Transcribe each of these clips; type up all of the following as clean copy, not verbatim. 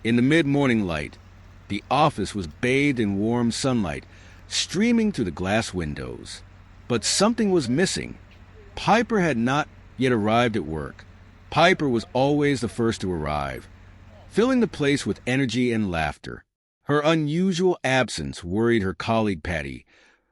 In the mid-morning light, the office was bathed in warm sunlight, streaming through the glass windows. But something was missing. Piper had not yet arrived at work. Piper was always the first to arrive, filling the place with energy and laughter. Her unusual absence worried her colleague Patty,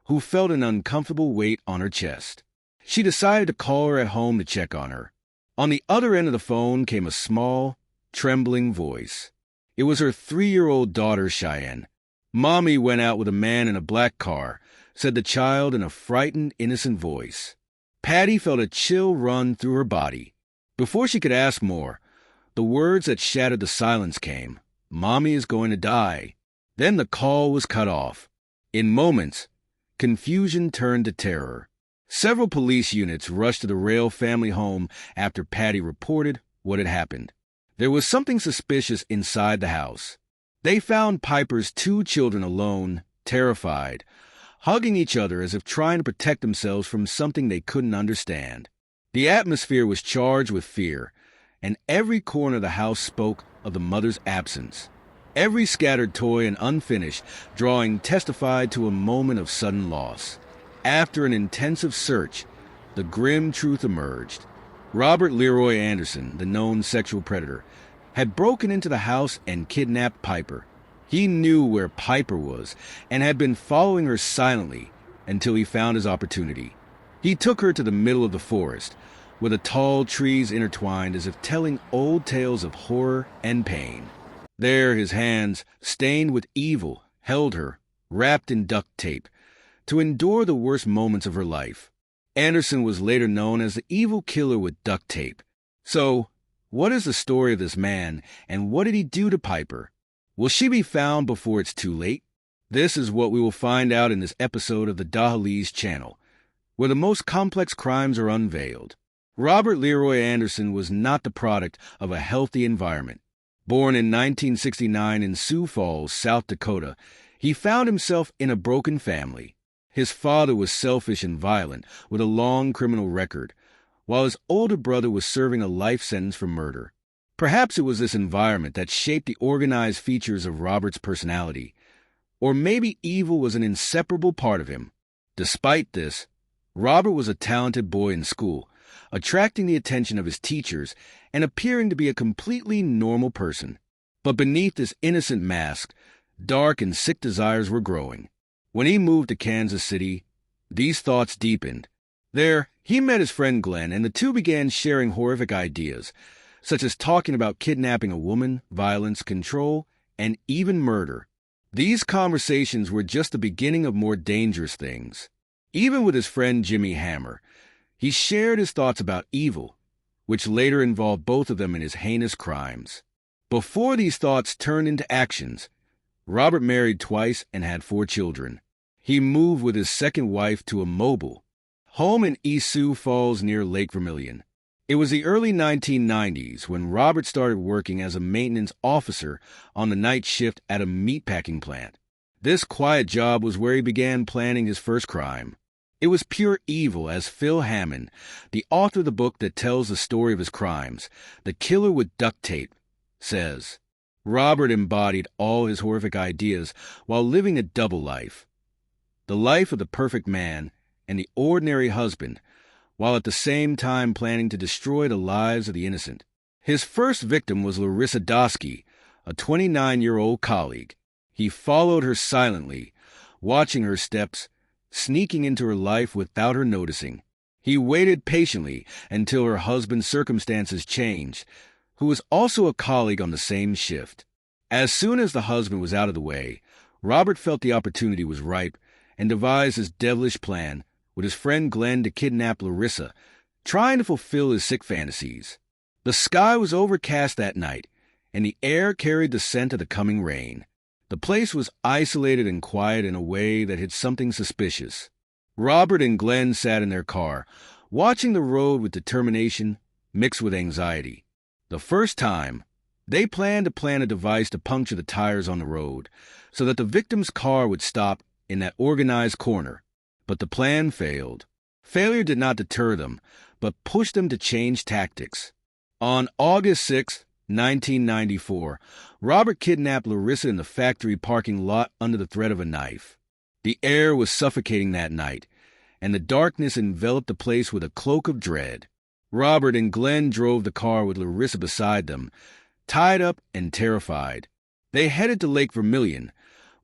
who felt an uncomfortable weight on her chest. She decided to call her at home to check on her. On the other end of the phone came a small, trembling voice. It was her 3-year-old daughter, Cheyenne. "Mommy went out with a man in a black car," said the child in a frightened, innocent voice. Patty felt a chill run through her body. Before she could ask more, the words that shattered the silence came. "Mommy is going to die." Then the call was cut off. In moments, confusion turned to terror. Several police units rushed to the Rail family home after Patty reported what had happened. There was something suspicious inside the house. They found Piper's 2 children alone, terrified, hugging each other as if trying to protect themselves from something they couldn't understand. The atmosphere was charged with fear, and every corner of the house spoke of the mother's absence. Every scattered toy and unfinished drawing testified to a moment of sudden loss. After an intensive search, the grim truth emerged. Robert Leroy Anderson, the known sexual predator, had broken into the house and kidnapped Piper. He knew where Piper was and had been following her silently until he found his opportunity. He took her to the middle of the forest, where the tall trees intertwined as if telling old tales of horror and pain. There, his hands, stained with evil, held her, wrapped in duct tape, to endure the worst moments of her life. Anderson was later known as the evil killer with duct tape. So, what is the story of this man, and what did he do to Piper? Will she be found before it's too late? This is what we will find out in this episode of the Dahaliz channel, where the most complex crimes are unveiled. Robert Leroy Anderson was not the product of a healthy environment. Born in 1969 in Sioux Falls, South Dakota, he found himself in a broken family. His father was selfish and violent, with a long criminal record, while his older brother was serving a life sentence for murder. Perhaps it was this environment that shaped the organized features of Robert's personality. Or maybe evil was an inseparable part of him. Despite this, Robert was a talented boy in school, attracting the attention of his teachers and appearing to be a completely normal person. But beneath this innocent mask, dark and sick desires were growing. When he moved to Kansas City, these thoughts deepened. There, he met his friend Glenn, and the two began sharing horrific ideas, such as talking about kidnapping a woman, violence, control, and even murder. These conversations were just the beginning of more dangerous things. Even with his friend Jimmy Hammer, he shared his thoughts about evil, which later involved both of them in his heinous crimes. Before these thoughts turned into actions, Robert married twice and had 4 children. He moved with his second wife to a mobile home in East Sioux Falls near Lake Vermilion. It was the early 1990s when Robert started working as a maintenance officer on the night shift at a meatpacking plant. This quiet job was where he began planning his first crime. It was pure evil, as Phil Hammond, the author of the book that tells the story of his crimes, The Killer with Duct Tape, says. Robert embodied all his horrific ideas while living a double life. The life of the perfect man and the ordinary husband, while at the same time planning to destroy the lives of the innocent. His first victim was Larissa Dosky, a 29-year-old colleague. He followed her silently, watching her steps, sneaking into her life without her noticing. He waited patiently until her husband's circumstances changed, who was also a colleague on the same shift. As soon as the husband was out of the way, Robert felt the opportunity was ripe and devised his devilish plan with his friend Glenn to kidnap Larissa, trying to fulfill his sick fantasies. The sky was overcast that night, and the air carried the scent of the coming rain. The place was isolated and quiet in a way that hid something suspicious. Robert and Glenn sat in their car, watching the road with determination mixed with anxiety. The first time, they planned to plant a device to puncture the tires on the road so that the victim's car would stop in that organized corner. But the plan failed. Failure did not deter them, but pushed them to change tactics. On August 6, 1994, Robert kidnapped Larissa in the factory parking lot under the threat of a knife. The air was suffocating that night, and the darkness enveloped the place with a cloak of dread. Robert and Glenn drove the car with Larissa beside them, tied up and terrified. They headed to Lake Vermilion,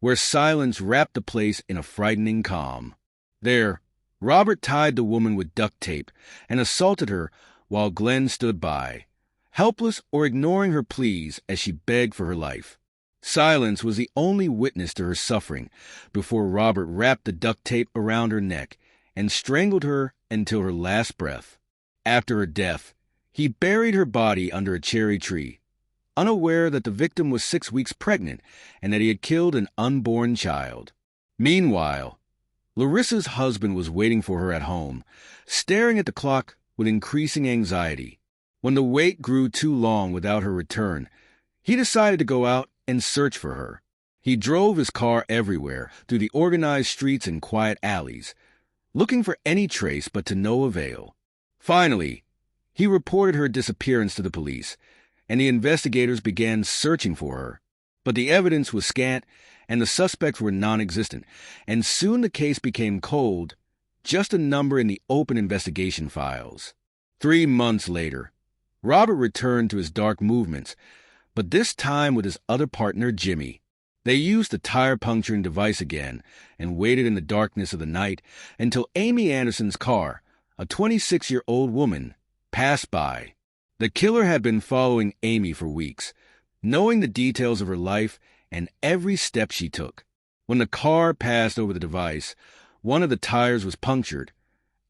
where silence wrapped the place in a frightening calm. There, Robert tied the woman with duct tape and assaulted her while Glenn stood by, helpless or ignoring her pleas as she begged for her life. Silence was the only witness to her suffering before Robert wrapped the duct tape around her neck and strangled her until her last breath. After her death, he buried her body under a cherry tree, unaware that the victim was 6 weeks pregnant and that he had killed an unborn child. Meanwhile, Larissa's husband was waiting for her at home, staring at the clock with increasing anxiety. When the wait grew too long without her return, he decided to go out and search for her. He drove his car everywhere, through the organized streets and quiet alleys, looking for any trace but to no avail. Finally, he reported her disappearance to the police, and the investigators began searching for her. But the evidence was scant, and the suspects were non-existent, and soon the case became cold, just a number in the open investigation files. 3 months later, Robert returned to his dark movements, but this time with his other partner, Jimmy. They used the tire puncturing device again and waited in the darkness of the night until Amy Anderson's car, a 26-year-old woman, passed by. The killer had been following Amy for weeks, knowing the details of her life and every step she took. When the car passed over the device, one of the tires was punctured,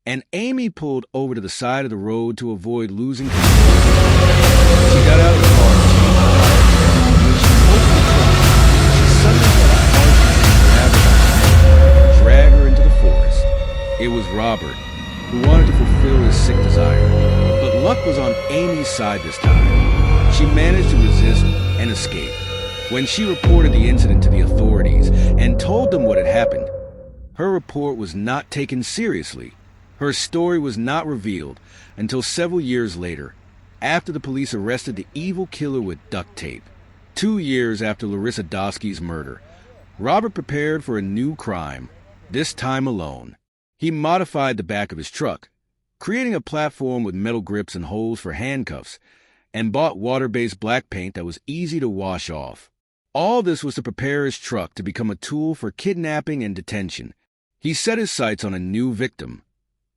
and Amy pulled over to the side of the road to avoid losing control. She got out of the car and changed her tires. When she opened the trunk, she suddenly felt a hard hand grab her by the hand and drag her into the forest. It was Robert, who wanted to fulfill his sick desire, but luck was on Amy's side this time. She managed to resist and escape. When she reported the incident to the authorities and told them what had happened, her report was not taken seriously. Her story was not revealed until several years later, after the police arrested the evil killer with duct tape. 2 years after Larissa Dosky's murder, Robert prepared for a new crime, this time alone. He modified the back of his truck, creating a platform with metal grips and holes for handcuffs, and bought water-based black paint that was easy to wash off. All this was to prepare his truck to become a tool for kidnapping and detention. He set his sights on a new victim,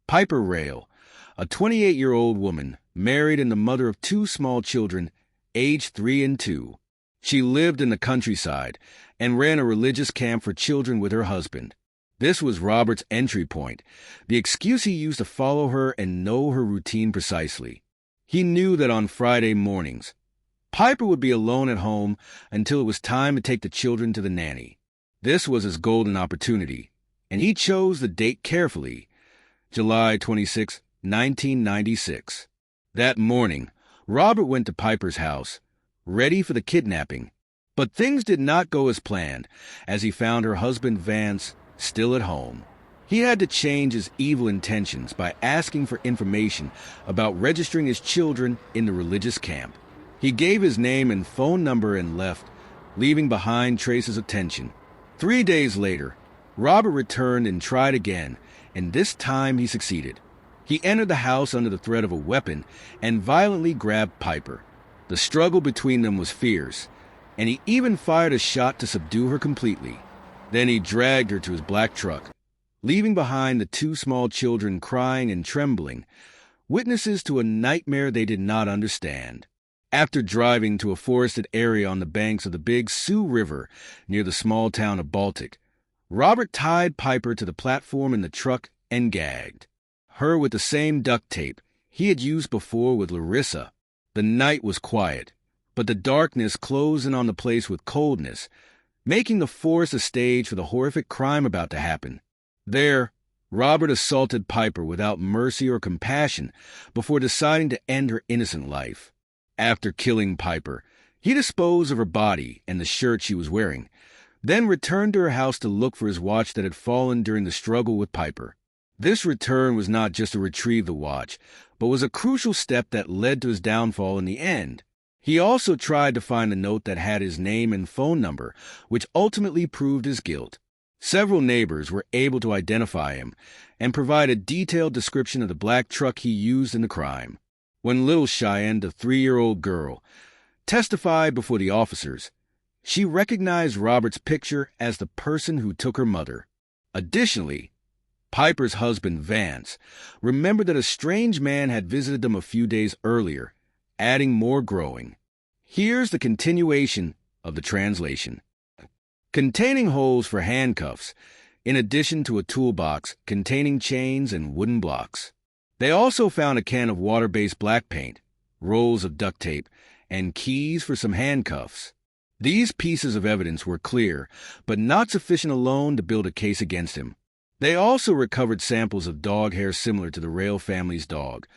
Piper Rail, a 28-year-old woman, married and the mother of 2 small children, aged 3 and 2. She lived in the countryside and ran a religious camp for children with her husband. This was Robert's entry point, the excuse he used to follow her and know her routine precisely. He knew that on Friday mornings, Piper would be alone at home until it was time to take the children to the nanny. This was his golden opportunity, and he chose the date carefully, July 26, 1996. That morning, Robert went to Piper's house, ready for the kidnapping. But things did not go as planned, as he found her husband Vance still at home. He had to change his evil intentions by asking for information about registering his children in the religious camp. He gave his name and phone number and left, leaving behind traces of tension. 3 days later, Robert returned and tried again, and this time he succeeded. He entered the house under the threat of a weapon and violently grabbed Piper. The struggle between them was fierce, and he even fired a shot to subdue her completely. Then he dragged her to his black truck, leaving behind the 2 small children crying and trembling, witnesses to a nightmare they did not understand. After driving to a forested area on the banks of the Big Sioux River near the small town of Baltic, Robert tied Piper to the platform in the truck and gagged her with the same duct tape he had used before with Larissa. The night was quiet, but the darkness closed in on the place with coldness, making the forest a stage for the horrific crime about to happen. There, Robert assaulted Piper without mercy or compassion before deciding to end her innocent life. After killing Piper, he disposed of her body and the shirt she was wearing, then returned to her house to look for his watch that had fallen during the struggle with Piper. This return was not just to retrieve the watch, but was a crucial step that led to his downfall in the end. He also tried to find a note that had his name and phone number, which ultimately proved his guilt. Several neighbors were able to identify him and provide a detailed description of the black truck he used in the crime. When little Cheyenne, the 3-year-old girl, testified before the officers, she recognized Robert's picture as the person who took her mother. Additionally, Piper's husband, Vance, remembered that a strange man had visited them a few days earlier, adding more growing. Here's the continuation of the translation. Containing holes for handcuffs, in addition to a toolbox containing chains and wooden blocks. They also found a can of water-based black paint, rolls of duct tape, and keys for some handcuffs. These pieces of evidence were clear, but not sufficient alone to build a case against him. They also recovered samples of dog hair similar to the Rail family's dog,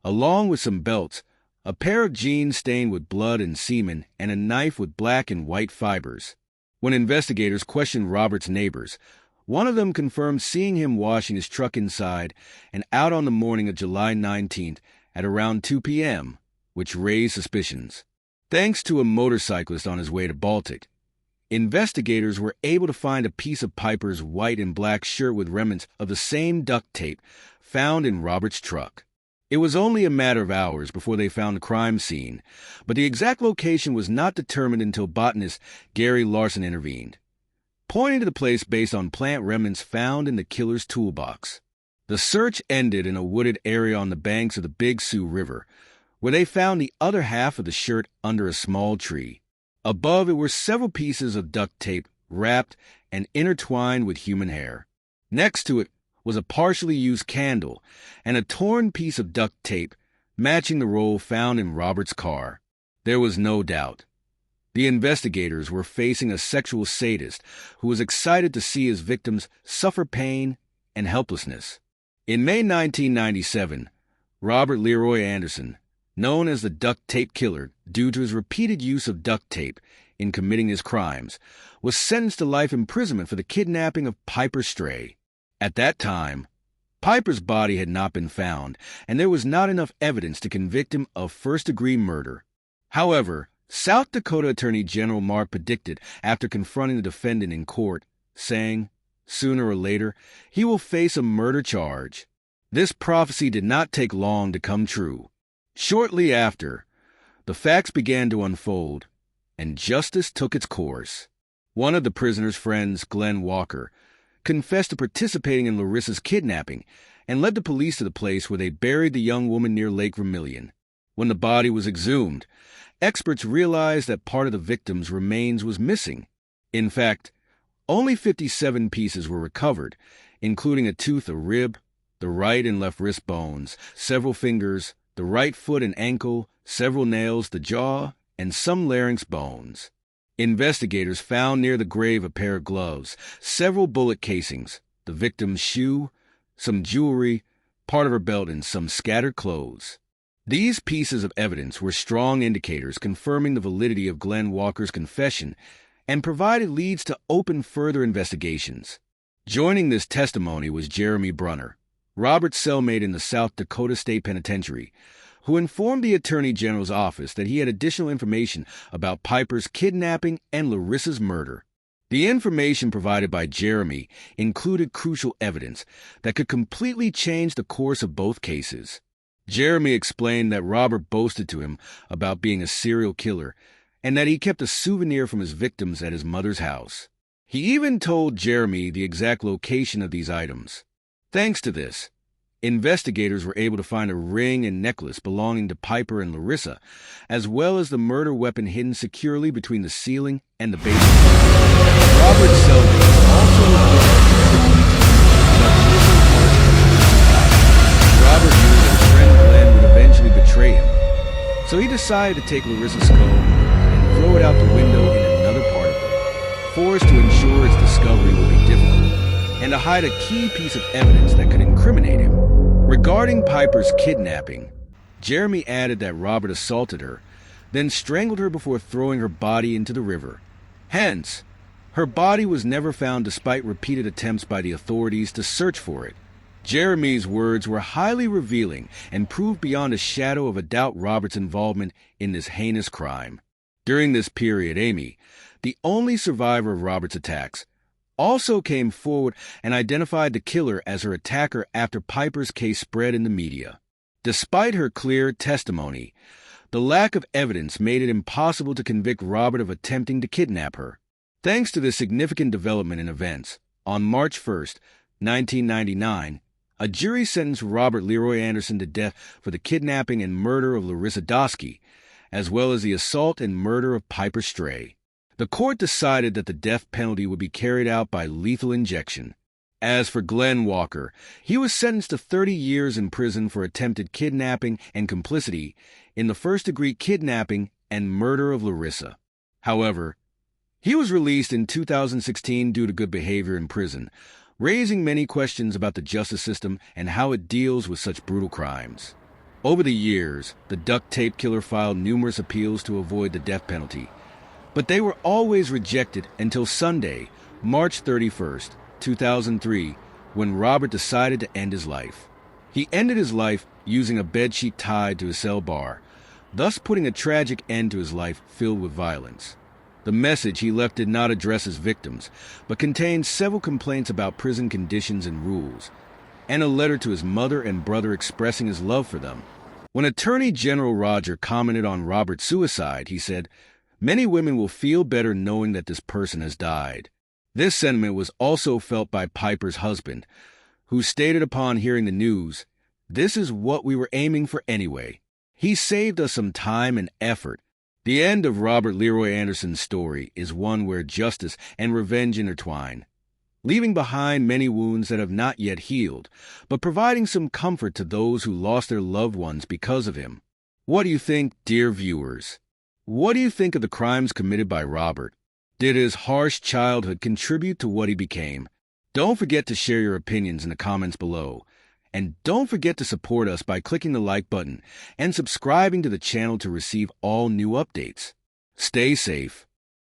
along with some belts, a pair of jeans stained with blood and semen, and a knife with black and white fibers. When investigators questioned Robert's neighbors, one of them confirmed seeing him washing his truck inside and out on the morning of July 19th at around 2 p.m., which raised suspicions. Thanks to a motorcyclist on his way to Baltic, investigators were able to find a piece of Piper's white and black shirt with remnants of the same duct tape found in Robert's truck. It was only a matter of hours before they found the crime scene, but the exact location was not determined until botanist Gary Larson intervened, pointing to the place based on plant remnants found in the killer's toolbox. The search ended in a wooded area on the banks of the Big Sioux River, where they found the other half of the shirt under a small tree. Above it were several pieces of duct tape wrapped and intertwined with human hair. Next to it was a partially used candle and a torn piece of duct tape matching the roll found in Robert's car. There was no doubt. The investigators were facing a sexual sadist who was excited to see his victims suffer pain and helplessness. In May 1997, Robert Leroy Anderson, known as the duct tape killer due to his repeated use of duct tape in committing his crimes, was sentenced to life imprisonment for the kidnapping of Piper Stray. At that time, Piper's body had not been found, and there was not enough evidence to convict him of first-degree murder. However, South Dakota Attorney General Mark predicted after confronting the defendant in court, saying, sooner or later, he will face a murder charge. This prophecy did not take long to come true. Shortly after, the facts began to unfold, and justice took its course. One of the prisoner's friends, Glenn Walker, confessed to participating in Larissa's kidnapping and led the police to the place where they buried the young woman near Lake Vermilion. When the body was exhumed, experts realized that part of the victim's remains was missing. In fact, only 57 pieces were recovered, including a tooth, a rib, the right and left wrist bones, several fingers, the right foot and ankle, several nails, the jaw, and some larynx bones. Investigators found near the grave a pair of gloves, several bullet casings, the victim's shoe, some jewelry, part of her belt, and some scattered clothes. These pieces of evidence were strong indicators confirming the validity of Glenn Walker's confession and provided leads to open further investigations. Joining this testimony was Jeremy Brunner, Robert's cellmate in the South Dakota State Penitentiary, who informed the Attorney General's office that he had additional information about Piper's kidnapping and Larissa's murder. The information provided by Jeremy included crucial evidence that could completely change the course of both cases. Jeremy explained that Robert boasted to him about being a serial killer and that he kept a souvenir from his victims at his mother's house. He even told Jeremy the exact location of these items. Thanks to this, investigators were able to find a ring and necklace belonging to Piper and Larissa, as well as the murder weapon hidden securely between the ceiling and the basement. Robert's cellmate also Robert knew that his friend Glenn would eventually betray him, so he decided to take Larissa's skull and throw it out the window in another part of it, forced to ensure its discovery would be difficult, and to hide a key piece of evidence that could incriminate him. Regarding Piper's kidnapping, Jeremy added that Robert assaulted her, then strangled her before throwing her body into the river. Hence, her body was never found despite repeated attempts by the authorities to search for it. Jeremy's words were highly revealing and proved beyond a shadow of a doubt Robert's involvement in this heinous crime. During this period, Amy, the only survivor of Robert's attacks, also came forward and identified the killer as her attacker after Piper's case spread in the media. Despite her clear testimony, the lack of evidence made it impossible to convict Robert of attempting to kidnap her. Thanks to this significant development in events, on March 1st, 1999, a jury sentenced Robert Leroy Anderson to death for the kidnapping and murder of Larissa Doski, as well as the assault and murder of Piper Stray. The court decided that the death penalty would be carried out by lethal injection. As for Glenn Walker, he was sentenced to 30 years in prison for attempted kidnapping and complicity in the first-degree kidnapping and murder of Larissa. However, he was released in 2016 due to good behavior in prison, raising many questions about the justice system and how it deals with such brutal crimes. Over the years, the duct tape killer filed numerous appeals to avoid the death penalty, but they were always rejected until Sunday, March 31st, 2003, when Robert decided to end his life. He ended his life using a bedsheet tied to a cell bar, thus putting a tragic end to his life filled with violence. The message he left did not address his victims, but contained several complaints about prison conditions and rules, and a letter to his mother and brother expressing his love for them. When Attorney General Roger commented on Robert's suicide, he said, "Many women will feel better knowing that this person has died." This sentiment was also felt by Piper's husband, who stated upon hearing the news, "This is what we were aiming for anyway. He saved us some time and effort." The end of Robert Leroy Anderson's story is one where justice and revenge intertwine, leaving behind many wounds that have not yet healed, but providing some comfort to those who lost their loved ones because of him. What do you think, dear viewers? What do you think of the crimes committed by Robert? Did his harsh childhood contribute to what he became? Don't forget to share your opinions in the comments below. And don't forget to support us by clicking the like button and subscribing to the channel to receive all new updates. Stay safe.